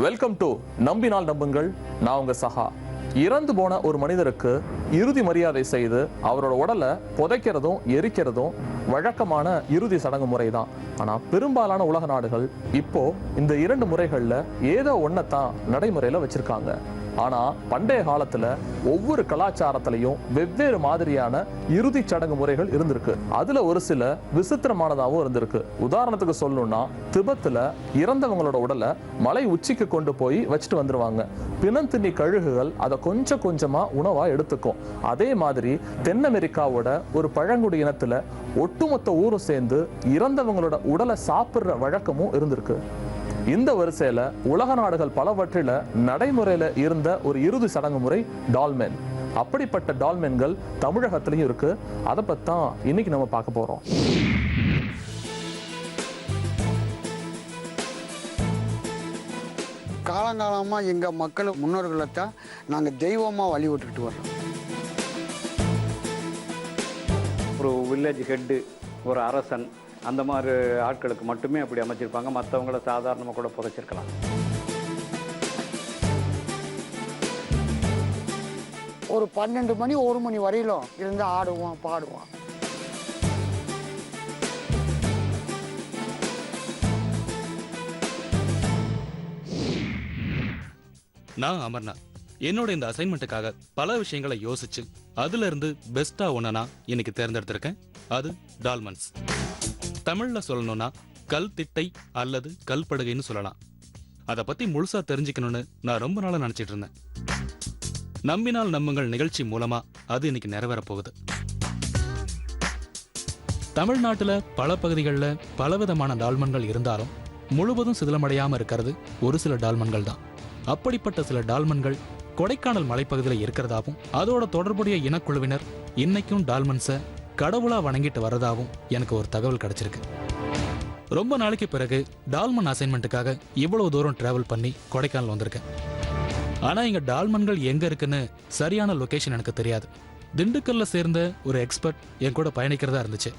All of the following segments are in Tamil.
வெல்கம் டு நம்பினால் நம்புங்கள். நான் உங்க சஹா. இறந்து போன ஒரு மனிதருக்கு இறுதி மரியாதை செய்து அவரோட உடலை புதைக்கிறதும் எரிக்கிறதும் வழக்கமான இறுதி சடங்கு முறை தான். ஆனா பெரும்பாலான உலக நாடுகள் இப்போ இந்த இரண்டு முறைகள்ல ஏதோ ஒன்னத்தான் நடைமுறையில வச்சிருக்காங்க. ஆனா பண்டைய காலத்துல ஒவ்வொரு கலாச்சாரத்திலையும் வெவ்வேறு மாதிரியான இறுதி சடங்கு முறைகள் இருந்திருக்கு. அதுல ஒரு சில விசித்திரமானதாகவும் இருந்திருக்கு. உதாரணத்துக்கு சொல்லணும்னா, திபெத்துல இறந்தவங்களோட உடலை மலை உச்சிக்கு கொண்டு போய் வச்சுட்டு வந்துருவாங்க. பிணந்தின்னி கழுகுகள் அதை கொஞ்சம் கொஞ்சமா உணவா எடுத்துக்கும். அதே மாதிரி தென் அமெரிக்காவோட ஒரு பழங்குடி இனத்துல ஒட்டுமொத்த ஊரும் சேர்ந்து இறந்தவங்களோட உடலை சாப்பிடுற வழக்கமும் இருந்திருக்கு. இந்த வரிசையில உலக நாடுகள் பலவற்றில நடைமுறையில இருந்த ஒரு இறுதி சடங்கு முறை டால்மென். அப்படிப்பட்ட டால்மென்கள் தமிழகத்திலையும் இருக்கு. அதை பத்தி தான் இன்னைக்கு நம்ம பார்க்க போறோம். காலங்காலமா எங்க மக்கள் முன்னோர்களை தான் நாங்க தெய்வமா வழிபட்டுக்கிட்டு வர்றோம். ஒரு வில்லேஜ் ஹெட்டு, ஒரு அரசன், அந்த மாதிரி ஆட்களுக்கு மட்டுமே அப்படி அமைச்சிருப்பாங்க. மற்றவங்கள சாதாரணமாக கூட புதைச்சிருக்கலாம். ஒரு 12 மணி 1 மணி வரையிலும் இருந்து ஆடுவோம், பாடுவோம். நான் அமர்நாத். என்னோட இந்த அசைன்மெண்ட்டுக்காக பல விஷயங்களை யோசிச்சு அதுல இருந்து பெஸ்டா ஒன்னா இன்னைக்கு தேர்ந்தெடுத்திருக்கேன். அது டால்மன்ஸ். தமிழ்ல சொல்லணும்னா கல் திட்டை அல்லது கல்படுகைன்னு சொல்லலாம். அதை பத்தி முழுசா தெரிஞ்சுக்கணும்னு நான் ரொம்ப நாளா நினைச்சிட்டு இருந்தேன். நம்பினால் நம்புங்கள் நிகழ்ச்சி மூலமா அது இன்னைக்கு நிறைவேற போகுது. தமிழ்நாட்டுல பல பகுதிகளில் பலவிதமான டால்மன்கள் இருந்தாலும் முழுவதும் சிதிலமடையாம இருக்கிறது ஒரு சில டால்மன்கள் தான். அப்படிப்பட்ட சில டால்மன்கள் கொடைக்கானல் மலைப்பகுதியில் இருக்கிறதாவும் அதோட தொடர்புடைய இனக்குழுவினர் இன்னைக்கும் டால்மன்ஸை கடவுளா வணங்கிட்டு வரதாவும் எனக்கு ஒரு தகவல் கிடைச்சிருக்கு. ரொம்ப நாளைக்கு பிறகு டால்மன் அசைன்மெண்ட்டுக்காக இவ்வளவு தூரம் டிராவல் பண்ணி கொடைக்கானல் வந்திருக்கேன். ஆனா இங்க டால்மன்கள் எங்க இருக்குன்னு சரியான லொகேஷன் எனக்கு தெரியாது. திண்டுக்கல்ல சேர்ந்த ஒரு எக்ஸ்பர்ட் என் கூட பயணிக்கிறதா இருந்துச்சு.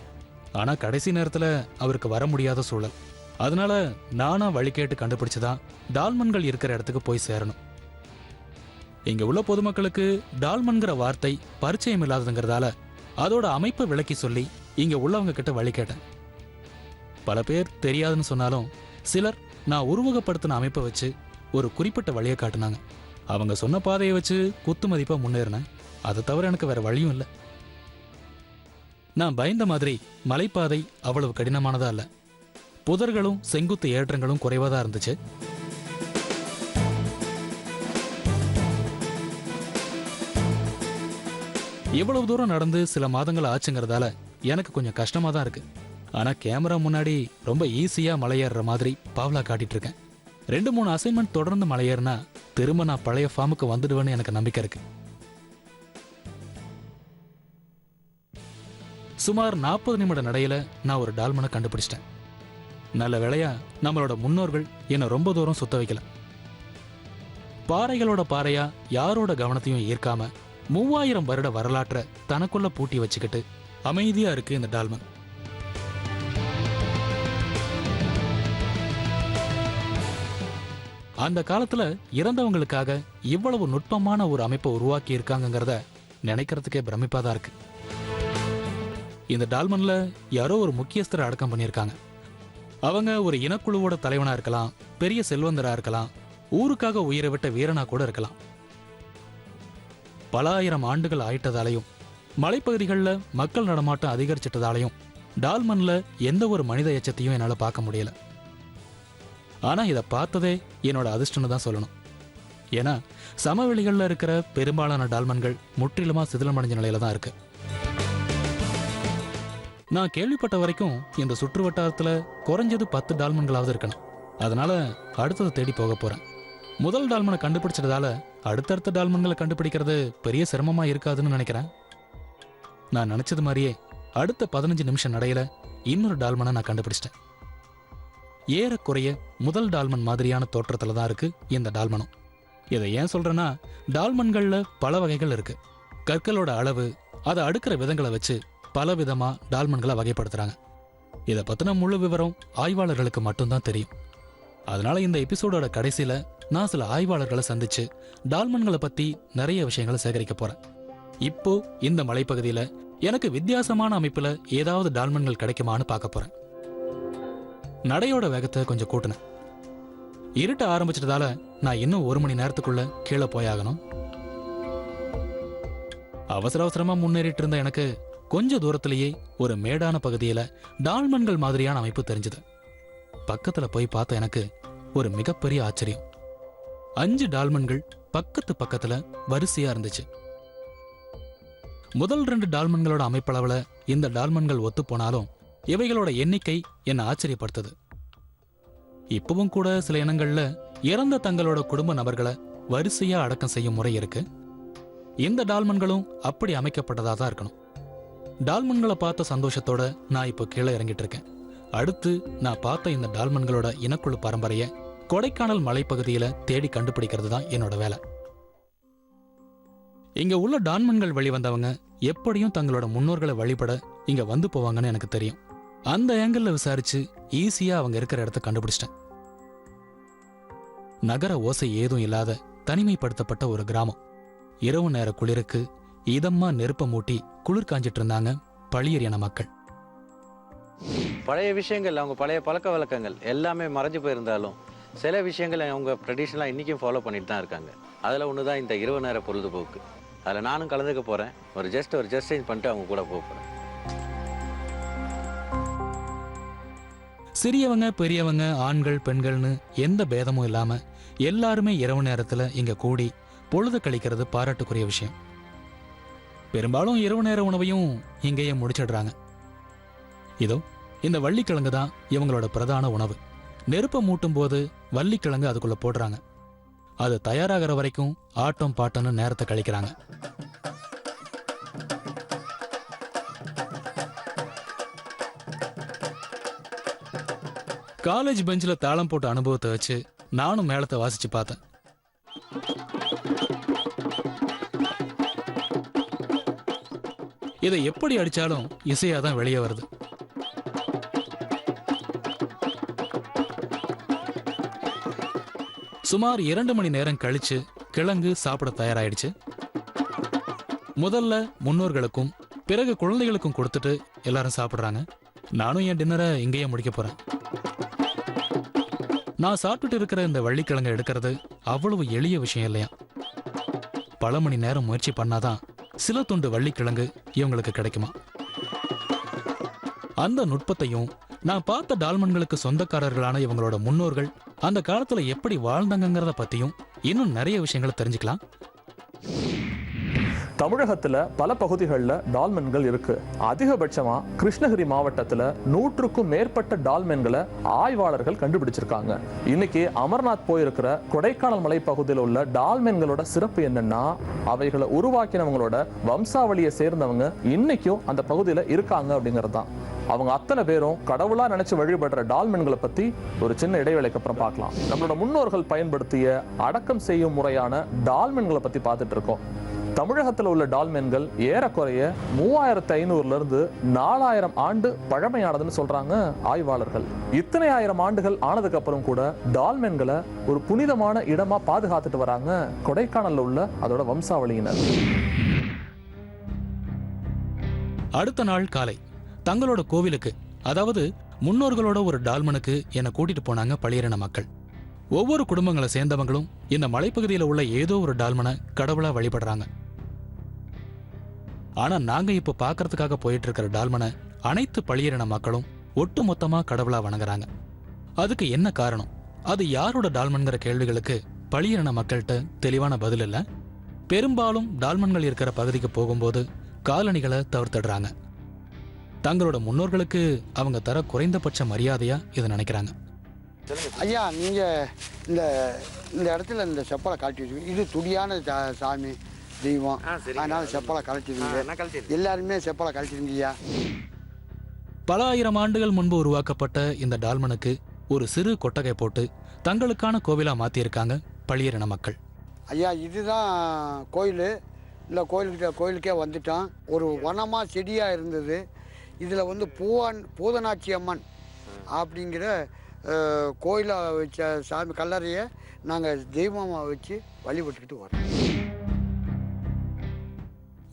ஆனா கடைசி நேரத்துல அவருக்கு வர முடியாத சூழல். அதனால நானா வழி கேட்டு கண்டுபிடிச்சுதான் டால்மன்கள் இருக்கிற இடத்துக்கு போய் சேரணும். இங்க உள்ள பொதுமக்களுக்கு டால்மன்கிற வார்த்தை பரிச்சயம் இல்லாததுங்கிறதால அதோட அமைப்பை விளக்கி சொல்லி இங்க உள்ளவங்க கிட்ட வழி கேட்டேன். பல பேர் தெரியாதுன்னு சொன்னாலும் சிலர் நான் உருவகப்படுத்தின அமைப்பை வச்சு ஒரு குறிப்பிட்ட வழியை காட்டினாங்க. அவங்க சொன்ன பாதையை வச்சு குத்து மதிப்பா முன்னேறினேன். அதை தவிர எனக்கு வேற வழியும் இல்லை. நான் பயந்த மாதிரி மலைப்பாதை அவ்வளவு கடினமானதா இல்லை. புதர்களும் செங்குத்து ஏற்றங்களும் குறைவாதான் இருந்துச்சு. இவ்வளவு தூரம் நடந்து சில மாதங்கள் ஆச்சுங்கிறதால எனக்கு கொஞ்சம் கஷ்டமா தான் இருக்கு. ஆனா கேமரா முன்னாடி ரொம்ப ஈஸியா மலையேற மாதிரி பாவலா காட்டிட்டு இருக்கேன். 2-3 அசைன்மெண்ட் தொடர்ந்து மலையேறினா திரும்ப நான் பழைய ஃபார்முக்கு வந்துடுவேன்னு எனக்கு நம்பிக்கை இருக்கு. சுமார் 40 நிமிட நடையில நான் ஒரு டால்மனை கண்டுபிடிச்சிட்டேன். நல்ல வேளையா நம்மளோட முன்னோர்கள் என்னை ரொம்ப தூரம் சுத்த வைக்கல. பாறைகளோட பாறையா யாரோட கவனத்தையும் ஈர்க்காம 3000 வருட வரலாற்றை தனக்குள்ள பூட்டி வச்சுக்கிட்டு அமைதியா இருக்கு இந்த டால்மன். அந்த காலத்துல இறந்தவங்களுக்காக இவ்வளவு நுட்பமான ஒரு அமைப்பை உருவாக்கி இருக்காங்கிறத நினைக்கிறதுக்கே பிரமிப்பாதான் இருக்கு. இந்த டால்மன்ல யாரோ ஒரு முக்கியஸ்தரை அடக்கம் பண்ணியிருக்காங்க. அவங்க ஒரு இனக்குழுவோட தலைவனா இருக்கலாம், பெரிய செல்வந்தரா இருக்கலாம், ஊருக்காக உயிரை விட்ட வீரனா கூட இருக்கலாம். பல ஆயிரம் ஆண்டுகள் ஆயிட்டதாலையும் மலைப்பகுதிகளில் மக்கள் நடமாட்டம் அதிகரிச்சிட்டதாலையும் டால்மன்ல எந்த ஒரு மனித எச்சத்தையும் என்னால் பார்க்க முடியல. ஆனா இதை பார்த்ததே என்னோட அதிர்ஷ்டம்னு தான் சொல்லணும். ஏன்னா சமவெளிகளில் இருக்கிற பெரும்பாலான டால்மன்கள் முற்றிலுமா சிதிலமடைஞ்ச நிலையில தான் இருக்கு. நான் கேள்விப்பட்ட வரைக்கும் இந்த சுற்று வட்டாரத்துல குறைஞ்சது 10 டால்மன்களாவது இருக்கணும். அதனால அடுத்ததை தேடி போக போறேன். முதல் டால்மனை கண்டுபிடிச்சதால அடுத்தடுத்த டால்மன்களை கண்டுபிடிக்கிறது பெரிய சிரமமா இருக்காதுன்னு நினைக்கிறேன். நான் நினைச்சது மாதிரியே அடுத்த 15 நிமிஷம் நடையில இன்னொரு டால்மனை நான் கண்டுபிடிச்சிட்டேன். ஏறக்குறைய முதல் டால்மன் மாதிரியான தோற்றத்துல தான் இருக்கு இந்த டால்மனும். இதை ஏன் சொல்றேன்னா, டால்மன்கள்ல பல வகைகள் இருக்கு. கற்களோட அளவு, அதை அடுக்கிற விதங்களை வச்சு பல விதமா டால்மன்களை வகைப்படுத்துறாங்க. இதை பத்தின முழு விவரம் ஆய்வாளர்களுக்கு மட்டும்தான் தெரியும். அதனால இந்த எபிசோடோட கடைசியில நான் சில ஆய்வாளர்களை சந்திச்சு டால்மன்களை பத்தி நிறைய விஷயங்களை சேகரிக்க போறேன். இப்போ இந்த மலைப்பகுதியில எனக்கு வித்தியாசமான அமைப்புல ஏதாவது டால்மன்கள் கிடைக்குமான்னு பார்க்க போறேன். நடையோட வேகத்தை கொஞ்சம் கூட்டினேன். இருட்ட ஆரம்பிச்சிட்டதால நான் இன்னும் 1 மணி நேரத்துக்குள்ள கீழே போயாகணும். அவசர அவசரமா முன்னேறிட்டு இருந்த எனக்கு கொஞ்ச தூரத்திலேயே ஒரு மேடான பகுதியில டால்மன்கள் மாதிரியான அமைப்பு தெரிஞ்சது. பக்கத்துல போய் பார்த்த எனக்கு ஒரு மிகப்பெரிய ஆச்சரியம். 5 டால்மன்கள் பக்கத்துல வரிசையா இருந்துச்சு. முதல் 2 டால்மன்களோட அமைப்பளவுல இந்த டால்மன்கள் ஒத்து போனாலும் இவைகளோட எண்ணிக்கை என்னை ஆச்சரியப்படுத்துது. இப்பவும் கூட சில இனங்கள்ல இறந்த தங்களோட குடும்ப நபர்களை வரிசையா அடக்கம் செய்யும் முறை இருக்கு. இந்த டால்மன்களும் அப்படி அமைக்கப்பட்டதா தான் இருக்கணும். டால்மன்களை பார்த்த சந்தோஷத்தோட நான் இப்போ கீழே இறங்கிட்டு இருக்கேன். அடுத்து நான் பார்த்த இந்த டால்மன்களோட இனக்குழு பரம்பரையை கொடைக்கானல் மலைப்பகுதியில தேடி கண்டுபிடிக்கிறது தான் என்னோட வேலை. இங்க உள்ள டால்மன்கள் வெளிவந்தவங்க எப்படியும் தங்களோட முன்னோர்களை வழிபட இங்க வந்து போவாங்கன்னு எனக்கு தெரியும். அந்த ஏங்கிள் விசாரிச்சு ஈஸியா அவங்க இருக்கிற இடத்த கண்டுபிடிச்சிட்டேன். நகர ஓசை ஏதும் இல்லாத தனிமைப்படுத்தப்பட்ட ஒரு கிராமம். இரவு நேர குளிருக்கு இதமா நெருப்ப மூட்டி குளிர் காஞ்சிட்டு இருந்தாங்க பழியர் இன மக்கள். பழைய விஷயங்கள், அவங்க பழைய பழக்க வழக்கங்கள் எல்லாமே மறைஞ்சு போயிருந்தாலும் சில விஷயங்கள் அவங்க ட்ரெடிஷ்னலாக இன்றைக்கும் ஃபாலோ பண்ணிட்டு தான் இருக்காங்க. அதில் ஒன்று தான் இந்த இரவு நேர பொழுதுபோக்கு. அதில் நானும் கலந்துக்க போகிறேன். ஒரு ஜஸ்ட் சேஞ்ச் பண்ணிட்டு அவங்க கூட போகிறேன். சிறியவங்க பெரியவங்க ஆண்கள் பெண்கள்னு எந்த பேதமும் இல்லாம எல்லாருமே இரவு நேரத்துல இங்க கூடி பொழுது கழிக்கிறது பாராட்டுக்குரிய விஷயம். பெரும்பாலும் இரவு நேர உணவையும் இங்கேயே முடிச்சிடுறாங்க. இதோ இந்த வள்ளிக்கிழங்கு தான் இவங்களோட பிரதான உணவு. நெருப்பை மூட்டும் போது வள்ளிக்கிழங்கு அதுக்குள்ள போடுறாங்க. அது தயாராகிற வரைக்கும் ஆட்டம் பாட்டம்னு நேரத்தை கழிக்கிறாங்க. காலேஜ் பெஞ்சில் தாளம் போட்ட அனுபவத்தை வச்சு நானும் மேளத்தை வாசிச்சு பார்த்தேன். இதை எப்படி அடிச்சாலும் இசையாதான் வெளியே வருது. சுமார் 2 மணி நேரம் கழிச்சு கிழங்கு சாப்பிட தயாராயிடுச்சு. முதல்ல முன்னோர்களுக்கும் பிறகு குழந்தைகளுக்கும் கொடுத்துட்டு எல்லாரும் சாப்பிடுறாங்க. நானும் என் டின்னரை இங்கேயே முடிக்க போறேன். நான் சாப்பிட்டுட்டு இருக்கிற இந்த வள்ளிக்கிழங்கை எடுக்கிறது அவ்வளவு எளிய விஷயம் இல்லையா. பல மணி நேரம் முயற்சி பண்ணாதான் சில துண்டு வள்ளிக்கிழங்கு இவங்களுக்கு கிடைக்குமா. அந்த நுட்பத்தையும் நான் பார்த்த டால்மன்களுக்கு சொந்தக்காரர்களான இவங்களோட முன்னோர்கள் அந்த காலத்துல எப்படி வாழ்ந்தாங்கிறத பத்தியும் இன்னும் நிறைய விஷயங்களை தெரிஞ்சுக்கலாம். தமிழகத்துல பல பகுதிகளில் டால்மென்கள் இருக்கு. அதிகபட்சமா கிருஷ்ணகிரி மாவட்டத்துல 100க்கும் மேற்பட்ட டால்மென்களை ஆய்வாளர்கள் கண்டுபிடிச்சிருக்காங்க. இன்னைக்கு அமர்நாத் போயிருக்கிற கொடைக்கானல் மலைப்பகுதியில் உள்ள டால்மென்களோட சிறப்பு என்னன்னா, அவைகளை உருவாக்கினவங்களோட வம்சாவளியை சேர்ந்தவங்க இன்னைக்கும் அந்த பகுதியில இருக்காங்க அப்படிங்கிறது தான். அவங்க அத்தனை பேரும் கடவுளா நினைச்சு வழிபடுற டால்மென்களை பத்தி ஒரு சின்ன இடைவேளைக்கு அப்புறம் பார்க்கலாம். நம்மளோட முன்னோர்கள் பயன்படுத்திய அடக்கம் செய்யும் முறையான டால்மென்களை பத்தி பார்த்துட்டு இருக்கோம். தமிழகத்தில் உள்ள டால்மென்கள் ஏறக்குறைய 3500 இருந்து 4000 ஆண்டு பழமையானதுன்னு சொல்றாங்க ஆய்வாளர்கள். இத்தனை ஆயிரம் ஆண்டுகள் ஆனதுக்கு அப்புறம் கூட டால்மென்களை ஒரு புனிதமான இடமா பாதுகாத்துட்டு வராங்க கொடைக்கானல்ல உள்ள அதோட வம்சாவளியினர். அடுத்த நாள் காலை தங்களோட கோவிலுக்கு, அதாவது முன்னோர்களோட ஒரு டால்மனுக்கு என்னை கூட்டிட்டு போனாங்க பழியரின மக்கள். ஒவ்வொரு குடும்பங்களை சேர்ந்தவங்களும் இந்த மலைப்பகுதியில் உள்ள ஏதோ ஒரு டால்மனை கடவுளா வழிபடுறாங்க. ஆனா நாங்க இப்ப பாக்குறதுக்காக போயிட்டு இருக்கிற டால்மனை அனைத்து பழியரின மக்களும் ஒட்டு மொத்தமா கடவுளா வணங்குறாங்க. அதுக்கு என்ன காரணம், அது யாரோட டால்மன்கிற கேள்விகளுக்கு பழியரின மக்கள்கிட்ட தெளிவான பதில் இல்ல. பெரும்பாலும் டால்மன்கள் இருக்கிற பகுதிக்கு போகும்போது காலணிகளை தவிர்த்திடுறாங்க. தங்களோட முன்னோர்களுக்கு அவங்க தர குறைந்தபட்ச மரியாதையா இதை நினைக்கிறாங்க. ஐயா, நீங்கள் இந்த இடத்துல இந்த செப்பலை காட்டி வச்சுக்கோங்க. இது துடியான சாமி தெய்வம், அதனால செப்பலை கழட்டிடுங்க. எல்லாருமே செப்பலை கழட்டிடுங்கய்யா. பல ஆயிரம் ஆண்டுகள் முன்பு உருவாக்கப்பட்ட இந்த டால்மனுக்கு ஒரு சிறு கொட்டகை போட்டு தங்களுக்கான கோவிலா மாத்தியிருக்காங்க பழியரின மக்கள். ஐயா, இதுதான் கோயில். இல்லை, கோயிலுக்கே வந்துட்டோம். ஒரு வனமாக செடியாக இருந்தது. இதில் பூதனாட்சி அம்மன் அப்படிங்கிற கோயிலாக வச்ச சாமி கல்லறையை நாங்கள் தெய்வமாக வச்சு வழிபட்டுக்கிட்டு வரோம்.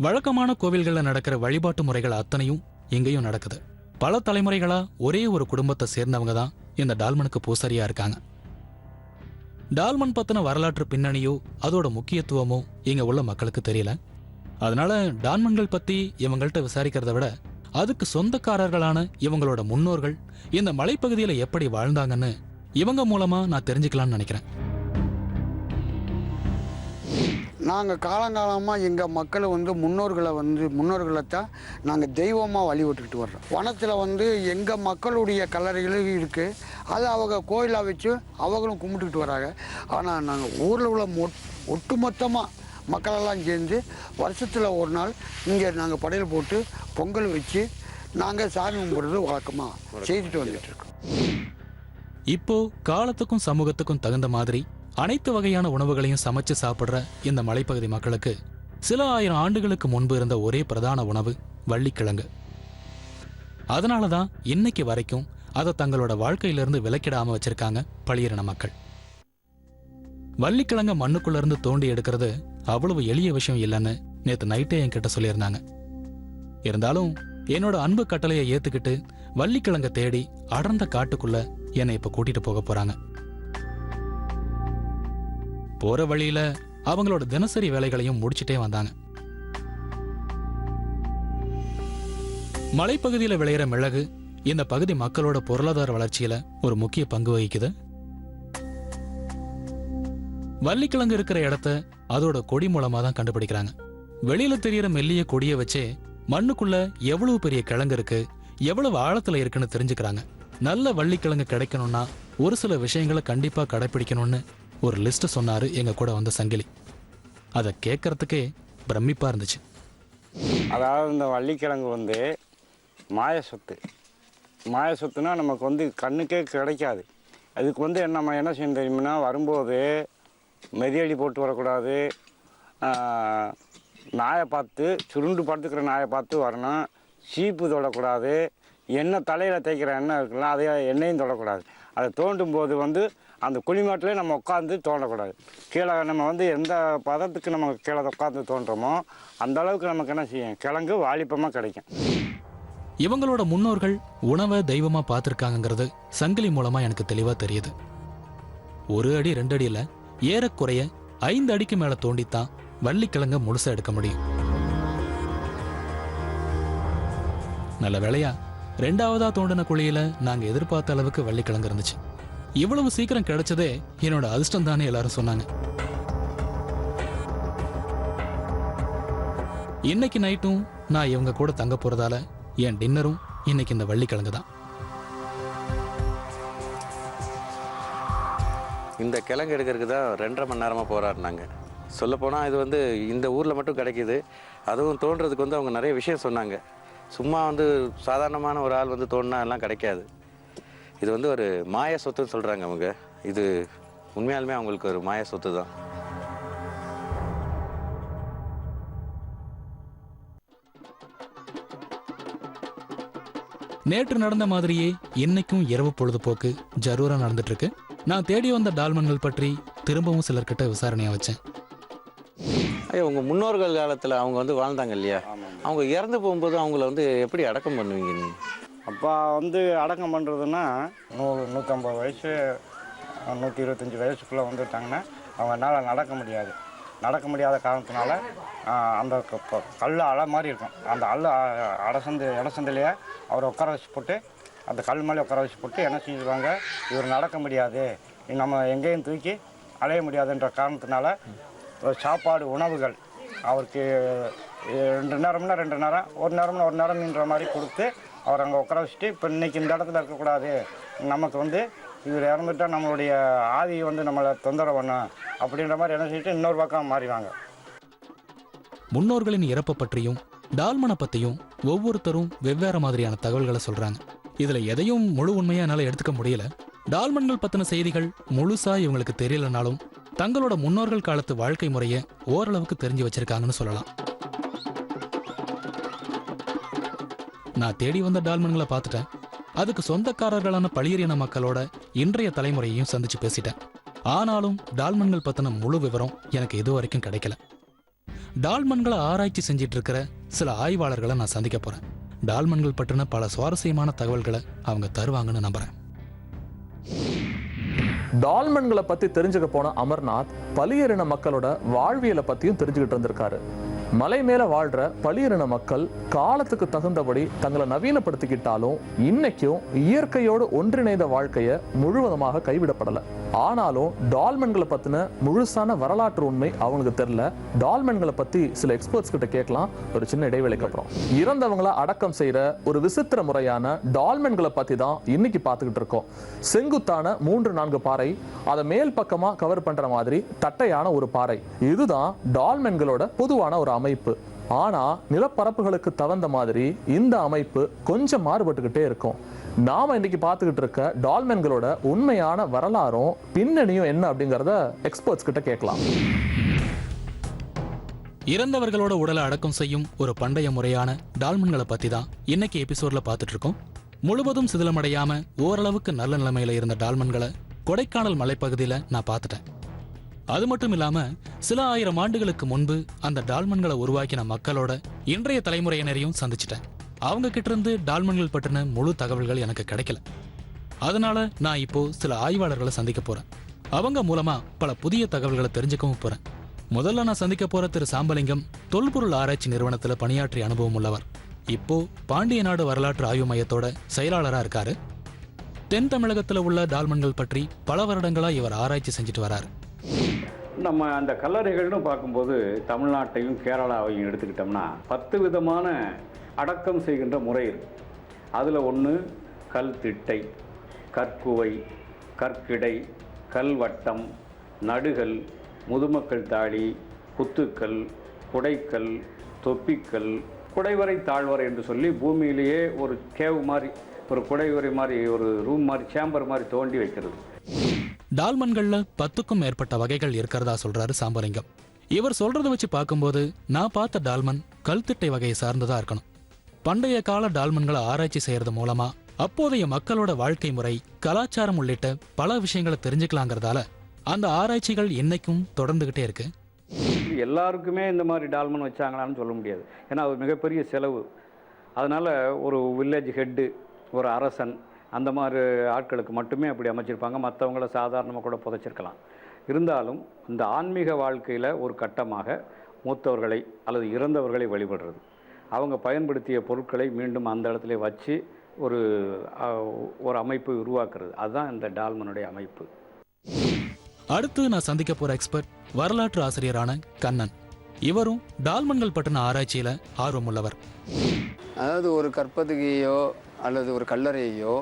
வழக்கமான கோவில்களில் நடக்கிற வழிபாட்டு முறைகள் அத்தனையும் இங்கேயும் நடக்குது. பல தலைமுறைகளா ஒரே ஒரு குடும்பத்தை சேர்ந்தவங்க தான் இந்த டால்மனுக்கு பூசாரியா இருக்காங்க. டால்மன் பத்தின வரலாற்று பின்னணியோ அதோட முக்கியத்துவமோ இங்க உள்ள மக்களுக்கு தெரியல. அதனால டால்மன்கள் பத்தி இவங்கள்ட்ட விசாரிக்கிறத விட அதுக்கு சொந்தக்காரர்களான இவங்களோட முன்னோர்கள் இந்த மலைப்பகுதியில எப்படி வாழ்ந்தாங்கன்னு இவங்க மூலமா நான் தெரிஞ்சுக்கலாம்னு நினைக்கிறேன். நாங்கள் காலங்காலமாக எங்கள் மக்களை முன்னோர்களைத்தான் நாங்கள் தெய்வமாக வழிபட்டுக்கிட்டு வர்றோம். வனத்தில் எங்கள் மக்களுடைய கல்லறைகளும் இருக்குது. அதை அவங்க கோயிலாக வச்சு அவங்களும் கும்பிட்டுக்கிட்டு வராங்க. ஆனால் நாங்கள் ஊரில் உள்ள ஒட்டுமொத்தமாக மக்களெல்லாம் சேர்ந்து வருஷத்தில் ஒரு நாள் இங்கே நாங்கள் படையல் போட்டு பொங்கல் வச்சு நாங்கள் சாமி கும்பிட்றது வழக்கமாக செய்துட்டு வந்துட்டு இருக்கோம். இப்போ காலத்துக்கும் சமூகத்துக்கும் தகுந்த மாதிரி அனைத்து வகையான உணவுகளையும் சமைச்சு சாப்பிட்ற இந்த மலைப்பகுதி மக்களுக்கு சில ஆயிரம் ஆண்டுகளுக்கு முன்பு இருந்த ஒரே பிரதான உணவு வள்ளிக்கிழங்கு. அதனாலதான் இன்னைக்கு வரைக்கும் அதை தங்களோட வாழ்க்கையிலிருந்து விலக்கிடாம வச்சிருக்காங்க பழியின மக்கள். வள்ளிக்கிழங்க மண்ணுக்குள்ள இருந்து தோண்டி எடுக்கிறது அவ்வளவு எளிய விஷயம் இல்லைன்னு நேத்து நைட்டே என்கிட்ட சொல்லியிருந்தாங்க. இருந்தாலும் என்னோட அன்பு கட்டளையை ஏத்துக்கிட்டு வள்ளிக்கிழங்க தேடி அடர்ந்த காட்டுக்குள்ள என்னை இப்ப கூட்டிட்டு போக போறாங்க. போற வழியில அவங்களோட தினசரி வேலைகளையும் முடிச்சுட்டே வந்தாங்க. மலைப்பகுதியில விளையிற மிளகு இந்த பகுதி மக்களோட பொருளாதார வளர்ச்சியில ஒரு முக்கிய பங்கு வகிக்குது. வள்ளிக்கிழங்கு இருக்கிற இடத்த அதோட கொடி மூலமா தான் கண்டுபிடிக்கிறாங்க. வெளியில தெரியற மெல்லிய கொடியை வச்சே மண்ணுக்குள்ள எவ்வளவு பெரிய கிழங்கு இருக்கு, எவ்வளவு ஆழத்துல இருக்குன்னு தெரிஞ்சுக்கிறாங்க. நல்ல வள்ளிக்கிழங்கு கிடைக்கணும்னா ஒரு சில விஷயங்களை கண்டிப்பா கடைபிடிக்கணும்னு ஒரு லிஸ்ட் சொன்னாரு எங்க கூட வந்த சங்கிலி. அதை கேட்கறதுக்கே பிரமிப்பா இருந்துச்சு. அதாவது இந்த வள்ளிக்கிழங்கு மாய சொத்து. மாய சொத்துனா நமக்கு கண்ணுக்கே கிடைக்காது. அதுக்கு நம்ம என்ன செய்யணும் தெரியுமா, வரும்போது மெதியடி போட்டு வரக்கூடாது. நாயை பார்த்து சுருண்டு படுத்துக்கிற நாயை பார்த்து வரணும். சீப்பு தொடக்கூடாது. எண்ணெய் தலையில் தேய்க்கிற எண்ணெய் இருக்குல்ல, அதே எண்ணெயும் தொடக்கூடாது. அதை தோண்டும் போது அந்த குழிமாட்டிலே நம்ம உட்காந்து தோண்டக்கூடாது. கீழே நம்ம எந்த பதத்துக்கு நம்ம கீழே உட்காந்து தோன்றோமோ அந்த அளவுக்கு நமக்கு என்ன செய்யும், கிழங்கு வாலிப்பமாக கிடைக்கும். இவங்களோட முன்னோர்கள் உணவை தெய்வமா பார்த்துருக்காங்கிறது சங்கிலி மூலமா எனக்கு தெளிவா தெரியுது. 1 அடி 2 அடியில ஏறக்குறைய 5 அடிக்கு மேல தோண்டித்தான் வள்ளிக்கிழங்க முழுசா எடுக்க முடியும். நல்ல வேளையா 2ஆவதா தோண்டின குழியில நாங்க எதிர்பார்த்த அளவுக்கு வள்ளிக்கிழங்கு இருந்துச்சு. இவ்வளவு சீக்கிரம் கிடைச்சதே என்னோட அதிர்ஷ்டம் தானே எல்லாரும் சொன்னாங்க. இன்னைக்கு நைட்டும் நான் இவங்க கூட தங்க போறதால என் டின்னரும் இன்னைக்கு இந்த வள்ளிக்கிழங்கு தான். இந்த கிழங்கு எடுக்கிறதுக்கு தான் 2.5 மணி நேரமாக போராடினாங்க. சொல்லப்போனால் இது இந்த ஊரில் மட்டும் கிடைக்கிது. அதுவும் தோன்றதுக்கு அவங்க நிறைய விஷயம் சொன்னாங்க. சும்மா சாதாரணமான ஒரு ஆள் தோண்டினா எல்லாம் கிடைக்காது. இது ஒரு மாய சொத்துன்னு சொல்கிறாங்க அவங்க. இது உண்மையாலுமே அவங்களுக்கு ஒரு மாய சொத்து தான். நேற்று நடந்த மாதிரியே இன்னைக்கும் இரவு பொழுதுபோக்கு ஜரூரா நடந்துட்டு இருக்கு. நான் தேடி வந்த டால்மன்கள் பற்றி திரும்பவும் சிலர்கிட்ட விசாரணையா வச்சேன். ஐயா, உங்கள் முன்னோர்கள் காலத்தில் அவங்க வாழ்ந்தாங்க இல்லையா, அவங்க இறந்து போகும்போது அவங்கள எப்படி அடக்கம் பண்ணுவீங்க நீ? அப்போ அடக்கம் பண்ணுறதுன்னா 150 வயசு 125 வயசுக்குள்ளே வந்துட்டாங்கன்னா அவங்களால நடக்க முடியாத காரணத்தினால அந்த கல் அலை மாதிரி இருக்கும். அந்த இடசந்திலேயே அவரை உட்கார வச்சு போட்டு அந்த கல் மேலே உட்கார வச்சு போட்டு என்ன செஞ்சுருவாங்க, இவர் நடக்க முடியாது, நம்ம எங்கேயும் தூக்கி அலைய முடியாதுன்ற காரணத்தினால சாப்பாடு உணவுகள் அவருக்கு 2 நேரம்னா 2 நேரம், ஒரு நேரம்ன்ற மாதிரி கொடுத்து அவர் அங்கே உட்கார வச்சுட்டு, இப்போ இன்றைக்கி இந்த இடத்துல இருக்கக்கூடாது, நமக்கு இவர் இறந்துட்டால் நம்மளுடைய ஆதி நம்மளை தொந்தரவு பண்ணும் அப்படின்ற மாதிரி என்ன செஞ்சுட்டு இன்னொரு பக்கம் மாறிவாங்க. முன்னோர்களின் இறப்பை பற்றியும் டால்மனை பற்றியும் ஒவ்வொருத்தரும் வெவ்வேறு மாதிரியான தகவல்களை சொல்கிறாங்க. இதில் எதையும் முழு உண்மையாக என்னால் எடுத்துக்க முடியல. டால்மன்கள் பற்றின செய்திகள் முழுசா இவங்களுக்கு தெரியலனாலும் தங்களோட முன்னோர்கள் காலத்து வாழ்க்கை முறையை ஓரளவுக்கு தெரிஞ்சு வச்சிருக்காங்கன்னு சொல்லலாம். நான் தேடி வந்த டால்மன்களை பார்த்துட்டேன். அதுக்கு சொந்தக்காரர்களான பளியரின மக்களோட இன்றைய தலைமுறையையும் சந்திச்சு பேசிட்டேன். ஆனாலும் டால்மன்கள் பத்தின முழு விவரம் எனக்கு இது வரைக்கும் கிடைக்கல. டால்மன்களை ஆராய்ச்சி செஞ்சிட்டு இருக்கிற சில ஆய்வாளர்களை நான் சந்திக்க போறேன். டால்மன்கள் பற்றின பல சுவாரஸ்யமான தகவல்களை அவங்க தருவாங்கன்னு நம்புறேன். டால்மன்களை பத்தி தெரிஞ்சுக்க போன அமர்நாத் பளியரின மக்களோட வாழ்வியலை பத்தியும் தெரிஞ்சுக்கிட்டு இருந்திருக்காரு. மலை மேல வாழ்ற பளியரின மக்கள் காலத்துக்கு தகுந்தபடி தங்களை நவீனப்படுத்திக்கிட்டாலும் இன்னைக்கும் இயற்கையோடு ஒன்றிணைந்த வாழ்க்கையை முழுவதுமாக கைவிடப்படல. ஆனாலும் டால்மன்களை பத்தின முழுசான வரலாற்று உண்மை அவங்களுக்கு தெரியல. டால்மன்களை பத்தி சில எக்ஸ்பர்ட்ஸ் கிட்ட கேட்கலாம் ஒரு சின்ன இடைவேளைக்கு அப்புறம். இறந்தவங்களை அடக்கம் செய்யற ஒரு விசித்திர முறையான டால்மன்களை பத்தி தான் இன்னைக்கு பார்த்துக்கிட்டு இருக்கோம். செங்குத்தான 3-4 பாறை, அதை மேல் பக்கமா கவர் பண்ற மாதிரி தட்டையான ஒரு பாறை, இதுதான் டால்மன்களோட பொதுவான ஒரு அமைப்பு. ஆனா நிலப்பரப்புகளுக்கு தகுந்த மாதிரி இந்த அமைப்பு கொஞ்சம் மாறுபட்டுக்கிட்டே இருக்கும். நாம இன்னைக்கு பார்த்துக்கிட்டு இருக்க டால்மன்களோட உண்மையான வரலாறும் பின்னணியும் என்ன அப்படிங்கறத எக்ஸ்பர்ட்ஸ் கிட்ட கேட்கலாம். இறந்தவர்களோட உடலை அடக்கம் செய்யும் ஒரு பண்டைய முறையான டால்மன்களை பத்தி தான் இன்னைக்கு எபிசோட்ல பார்த்துட்டு இருக்கோம். முழுவதும் சிதிலமடையாம ஓரளவுக்கு நல்ல நிலைமையில இருந்த டால்மன்களை கொடைக்கானல் மலைப்பகுதியில நான் பார்த்துட்டேன். அது மட்டும் இல்லாம சில 1000 ஆண்டுகளுக்கு முன்பு அந்த டால்மன்களை உருவாக்கின மக்களோட இன்றைய தலைமுறையினரையும் சந்திச்சிட்டேன். அவங்க கிட்ட இருந்து டால்மன்கள் பற்றின முழு தகவல்கள் எனக்கு கிடைக்கல. அதனால நான் இப்போ சில ஆய்வாளர்களை சந்திக்க போறேன். அவங்க மூலமா பல புதிய தகவல்களை தெரிஞ்சுக்கவும் போறேன். முதல்ல நான் சந்திக்க போற திரு சாம்பலிங்கம் தொல்பொருள் ஆராய்ச்சி நிறுவனத்துல பணியாற்றிய அனுபவம் உள்ளவர். இப்போ பாண்டிய நாடு வரலாற்று ஆய்வு மையத்தோட செயலாளரா இருக்காரு. தென் தமிழகத்துல உள்ள டால்மன்கள் பற்றி பல வருடங்களா இவர் ஆராய்ச்சி செஞ்சுட்டு வராரு. நம்ம அந்த கல்லறைகள்னு பார்க்கும்போது தமிழ்நாட்டையும் கேரளாவையும் எடுத்துக்கிட்டோம்னா 10 விதமான அடக்கம் செய்கின்ற முறை இருக்கு. அதில் ஒன்று கல் திட்டை, கற்குவை, கற்கிடை, கல்வட்டம், நடுகல், முதுமக்கள் தாழி, குத்துக்கல், குடைக்கல், தொப்பிக்கல், குடைவரை தாழ்வரை என்று சொல்லி பூமியிலேயே ஒரு கேவ் மாதிரி, ஒரு குடைவரை மாதிரி, ஒரு ரூம் மாதிரி, சேம்பர் மாதிரி தோண்டி வைக்கிறது. டால்மன்கள்ல 10க்கும் மேற்பட்ட வகைகள் இருக்கிறதா சொல்றாரு சாம்பலிங்கம். இவர் சொல்றதை வச்சு பார்க்கும்போது நான் பார்த்த டால்மன் கல்திட்டை வகையை சார்ந்ததா இருக்கணும். பண்டைய கால டால்மன்களை ஆராய்ச்சி செய்யறது மூலமா அப்போதைய மக்களோட வாழ்க்கை முறை, கலாச்சாரம் உள்ளிட்ட பல விஷயங்களை தெரிஞ்சுக்கலாங்கிறதால அந்த ஆராய்ச்சிகள் இன்னைக்கும் தொடர்ந்துகிட்டே இருக்கு. எல்லாருக்குமே இந்த மாதிரி டால்மன் வச்சாங்களான்னு சொல்ல முடியாது. ஏன்னா அது மிகப்பெரிய செலவு. அதனால ஒரு வில்லேஜ் ஹெட்டு, ஒரு அரசன், அந்த மாதிரி ஆட்களுக்கு மட்டுமே அப்படி அமைச்சிருப்பாங்க. மற்றவங்கள சாதாரணமாக கூட புதைச்சிருக்கலாம். இருந்தாலும் இந்த ஆன்மீக வாழ்க்கையில் ஒரு கட்டமாக மூத்தவர்களை அல்லது இறந்தவர்களை வழிபடுறது, அவங்க பயன்படுத்திய பொருட்களை மீண்டும் அந்த இடத்துல வச்சு ஒரு அமைப்பு உருவாக்குறது, அதுதான் இந்த டால்மனுடைய அமைப்பு. அடுத்து நான் சந்திக்க போற எக்ஸ்பர்ட் வரலாற்று ஆசிரியரான கண்ணன். இவரும் டால்மன்கள் பற்றின ஆராய்ச்சியில ஆர்வம் உள்ளவர். அதாவது ஒரு கற்பதுகையோ அல்லது ஒரு கல்லறையோ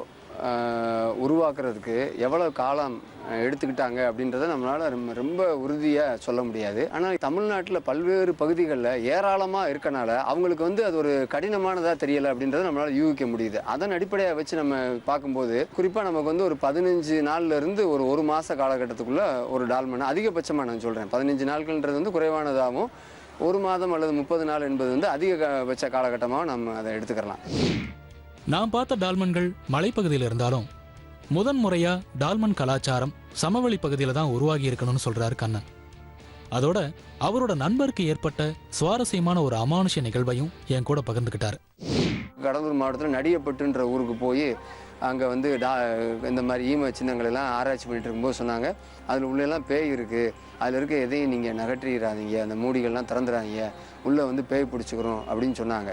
உருவாக்குறதுக்கு எவ்வளவு காலம் எடுத்துக்கிட்டாங்க அப்படின்றத நம்மளால ரொம்ப உறுதியாக சொல்ல முடியாது. ஆனால் தமிழ்நாட்டில் பல்வேறு பகுதிகளில் ஏராளமாக இருக்கனால அவங்களுக்கு அது ஒரு கடினமானதாக தெரியலை அப்படின்றத நம்மளால் யூகிக்க முடியுது. அதன் அடிப்படையாக வச்சு நம்ம பார்க்கும்போது குறிப்பாக நமக்கு ஒரு 15 நாள்லேருந்து ஒரு மாத காலகட்டத்துக்குள்ளே ஒரு டால்மன், அதிகபட்சமாக நான் சொல்கிறேன், 15 நாட்கள்ன்றது குறைவானதாகவும் 1 மாதம் அல்லது 30 நாள் என்பது அதிகபட்ச காலகட்டமாக நம்ம அதை எடுத்துக்கலாம். நான் பார்த்த டால்மன்கள் மலைப்பகுதியில் இருந்தாலும் முதன்முறையா டால்மன் கலாச்சாரம் சமவெளி பகுதியில தான் உருவாகி இருக்கணும்னு சொல்றாரு கண்ணன். அதோட அவரோட நண்பருக்கு ஏற்பட்ட சுவாரஸ்யமான ஒரு அமானுஷ்ய நிகழ்வையும் என் கூட பகிர்ந்துக்கிட்டாரு. கடலூர் மாவட்டத்தில் நடிகப்பட்டுன்ற ஊருக்கு போய் அங்கே இந்த மாதிரி ஈம சின்னங்கள் எல்லாம் ஆராய்ச்சி பண்ணிட்டு இருக்கும்போது சொன்னாங்க, அதில் உள்ளெல்லாம் பேய் இருக்குது, அதில் இருக்க எதையும் நீங்கள் நகற்றிடாதீங்க, அந்த மூடிகள்லாம் திறந்துடாதீங்க, உள்ளே பேய் பிடிச்சிக்கிறோம் அப்படின்னு சொன்னாங்க.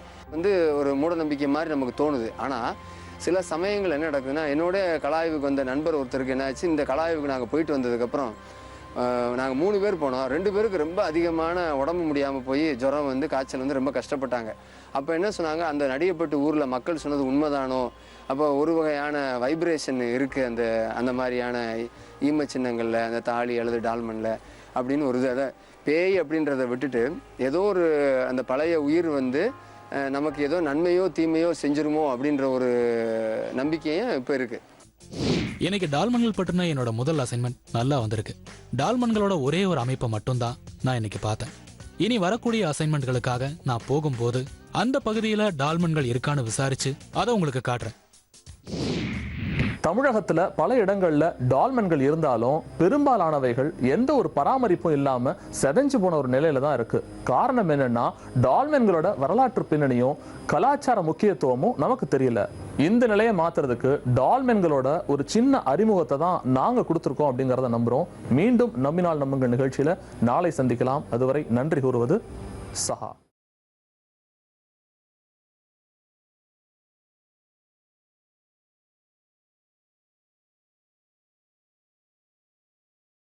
ஒரு மூட நம்பிக்கை மாதிரி நமக்கு தோணுது. ஆனால் சில சமயங்கள் என்ன நடக்குதுன்னா, என்னோட கலாய்வுக்கு வந்த நண்பர் ஒருத்தருக்கு என்னாச்சு, இந்த கலாய்வுக்கு நாங்கள் போயிட்டு வந்ததுக்கப்புறம் நாங்கள் 3 பேர் போனோம். 2 பேருக்கு ரொம்ப அதிகமான உடம்பு முடியாமல் போய் ஜுரம் காய்ச்சல் ரொம்ப கஷ்டப்பட்டாங்க. அப்போ என்ன சொன்னாங்க, அந்த நடிகப்பட்டு ஊரில் மக்கள் சொன்னது உண்மைதானோ, அப்போ ஒரு வகையான வைப்ரேஷன் இருக்குது அந்த மாதிரியான ஈம சின்னங்களில், அந்த தாலி அல்லது டால்மனில் அப்படின்னு ஒரு அதை பேய் அப்படின்றத விட்டுட்டு ஏதோ அந்த பழைய உயிர் நமக்கு ஏதோ நன்மையோ தீமையோ செஞ்சிருமோ அப்படின்ற ஒரு நம்பிக்கையும் இப்போ இருக்குது. எனக்கு டால்மன்கள் பற்றின என்னோட முதல் அசைன்மெண்ட் நல்லா வந்திருக்கு. டால்மன்களோட ஒரே ஒரு அமைப்பை மட்டும்தான் நான் இன்னைக்கு பார்த்தேன். இனி வரக்கூடிய அசைன்மெண்ட்களுக்காக நான் போகும்போது அந்த பகுதியில் டால்மன்கள் இருக்கான்னு விசாரிச்சு அதை உங்களுக்கு காட்டுறேன். தமிழகத்துல பல இடங்கள்ல டால்மென்கள் இருந்தாலும் பெரும்பாலானவைகள் எந்த ஒரு பராமரிப்பும் இல்லாம செதஞ்சு போன ஒரு நிலையில தான் இருக்கு. காரணம் என்னன்னா டால்மென்களோட வரலாற்று பின்னணியும் கலாச்சார முக்கியத்துவமும் நமக்கு தெரியல. இந்த நிலையை மாத்துறதுக்கு டால்மென்களோட ஒரு சின்ன அறிமுகத்தை தான் நாங்க கொடுத்துருக்கோம் அப்படிங்கறத நம்புறோம். மீண்டும் நம்பினால் நம்புங்கள் நிகழ்ச்சியில நாளை சந்திக்கலாம். அதுவரை நன்றி கூறுவது சஹா.